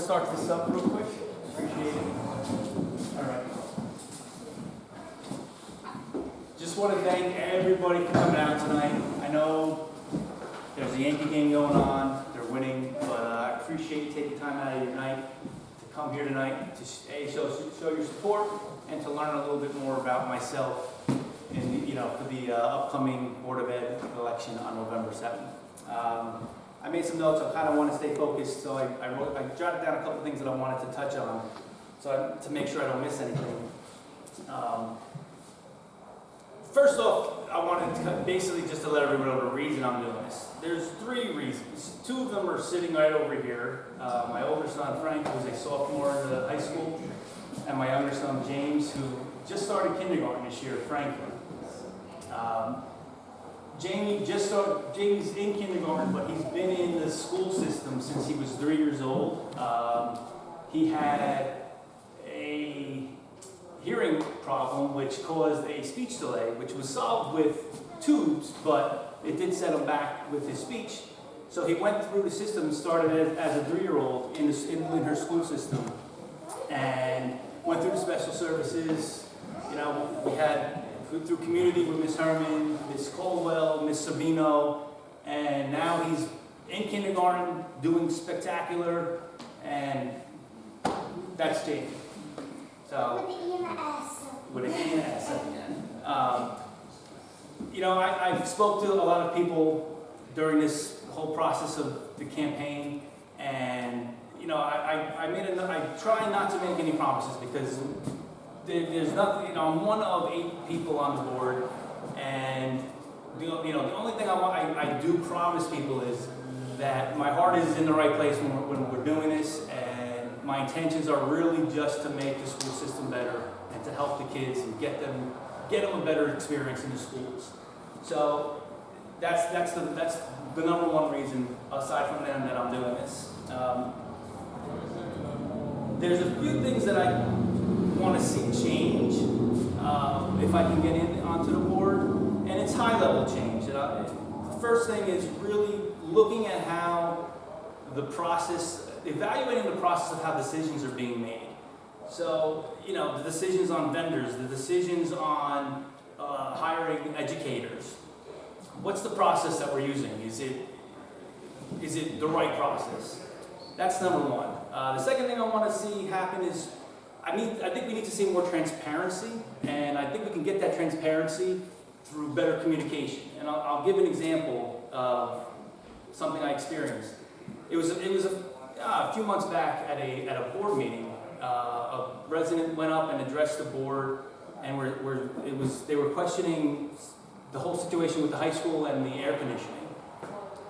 to start this up real quick. Appreciate it. All right. Just want to thank everybody for coming out tonight. I know there's a Yankee game going on. They're winning, but I appreciate you taking time out of your night to come here tonight to show your support and to learn a little bit more about myself and for the upcoming Board of Ed election on November 7th. I made some notes. I kind of want to stay focused, so I jotted down a couple things that I wanted to touch on, to make sure I don't miss anything. First off, I wanted to basically just to let everyone know the reason I'm doing this. There's 3 reasons. 2 of them are sitting right over here. My older son, Frank, who's a sophomore in the high school, and my younger son, James, who just started kindergarten this year at Franklin. Jamie's in kindergarten, but he's been in the school system since he was 3 years old. He had a hearing problem which caused a speech delay, which was solved with tubes, but it did set him back with his speech. So he went through the system, started as a 3-year-old in the Lyndhurst school system, and went through the special services. We had through community with Miss Herman, Miss Colwell, Miss Sabino, and now he's in kindergarten doing spectacular, and that's Jamie. So, with an E and an S at the end. I spoke to a lot of people during this whole process of the campaign, and I try not to make any promises because there's nothing. I'm one of 8 people on the board, and the only thing I do promise people is that my heart is in the right place when we're doing this, and my intentions are really just to make the school system better and to help the kids and get them a better experience in the schools. So that's the number one reason, aside from them, that I'm doing this. There's a few things that I want to see change if I can get onto the board, and it's high-level change. The first thing is really looking at how evaluating the process of how decisions are being made. So, the decisions on vendors, the decisions on hiring educators. What's the process that we're using? Is it the right process? That's number one. The second thing I want to see happen is I think we need to see more transparency, and I think we can get that transparency through better communication. And I'll give an example of something I experienced. It was a few months back at a board meeting. A resident went up and addressed the board, and they were questioning the whole situation with the high school and the air conditioning.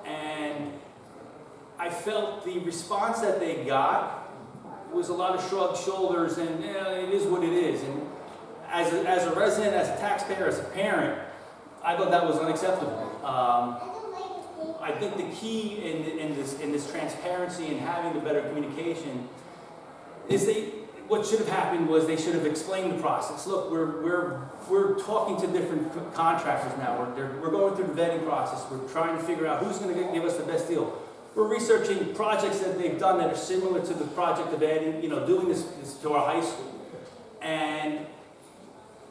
And I felt the response that they got was a lot of shrugged shoulders, and it is what it is. And as a resident, as a taxpayer, as a parent, I thought that was unacceptable. I think the key in this transparency and having the better communication is what should have happened was they should have explained the process. Look, we're talking to different contractors now. We're going through the vetting process. We're trying to figure out who's going to give us the best deal. We're researching projects that they've done that are similar to the project of adding, doing this to our high school, and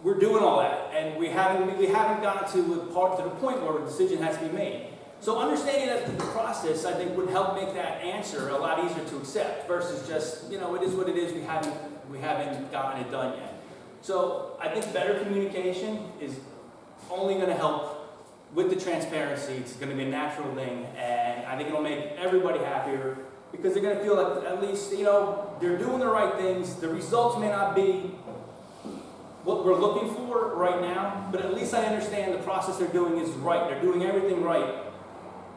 we're doing all that, and we haven't gotten to the point where a decision has to be made. So understanding that the process, I think, would help make that answer a lot easier to accept versus just, it is what it is. We haven't gotten it done yet. So I think better communication is only going to help with the transparency. It's going to be a natural thing, and I think it'll make everybody happier because they're going to feel like at least, they're doing the right things. The results may not be what we're looking for right now, but at least I understand the process they're doing is right. They're doing everything right,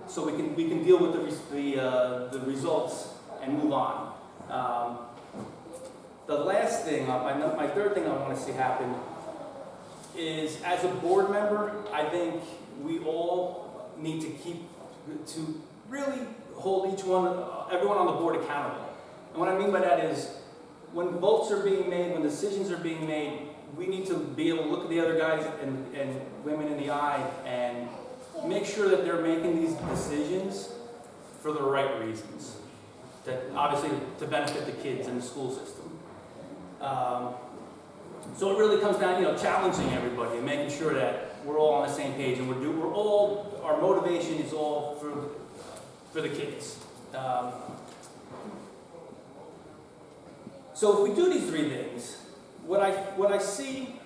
so we can deal with the results and move on. The last thing, my third thing I want to see happen is, as a board member, I think we all need to really hold everyone on the board accountable. And what I mean by that is, when votes are being made, when decisions are being made, we need to be able to look at the other guys and women in the eye and make sure that they're making these decisions for the right reasons. obviously to benefit the kids in the school system. So it really comes down, challenging everybody and making sure that we're all on the same page and our motivation is all for the kids. So if we do these three things, what I see,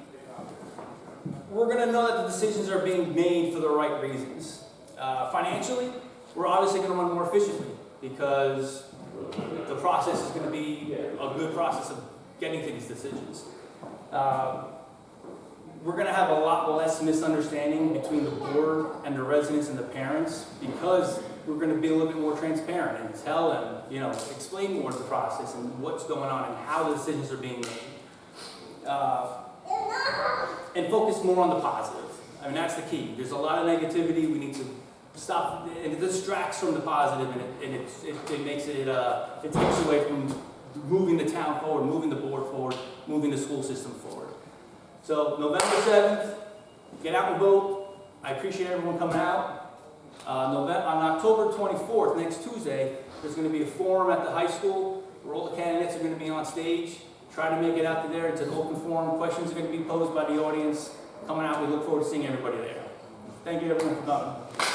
we're going to know that the decisions are being made for the right reasons. Financially, we're obviously going to run more efficiently because the process is going to be a good process of getting to these decisions. We're going to have a lot less misunderstanding between the board and the residents and the parents because we're going to be a little bit more transparent and tell them, explain more of the process and what's going on and how the decisions are being made. And focus more on the positive. I mean, that's the key. There's a lot of negativity. We need to stop, and it distracts from the positive, and it makes it takes away from moving the town forward, moving the board forward, moving the school system forward. So November 7th, get out and vote. I appreciate everyone coming out. On October 24th, next Tuesday, there's going to be a forum at the high school where all the candidates are going to be on stage. Try to make it out to there. It's an open forum. Questions are going to be posed by the audience. Coming out, we look forward to seeing everybody there. Thank you everyone for coming.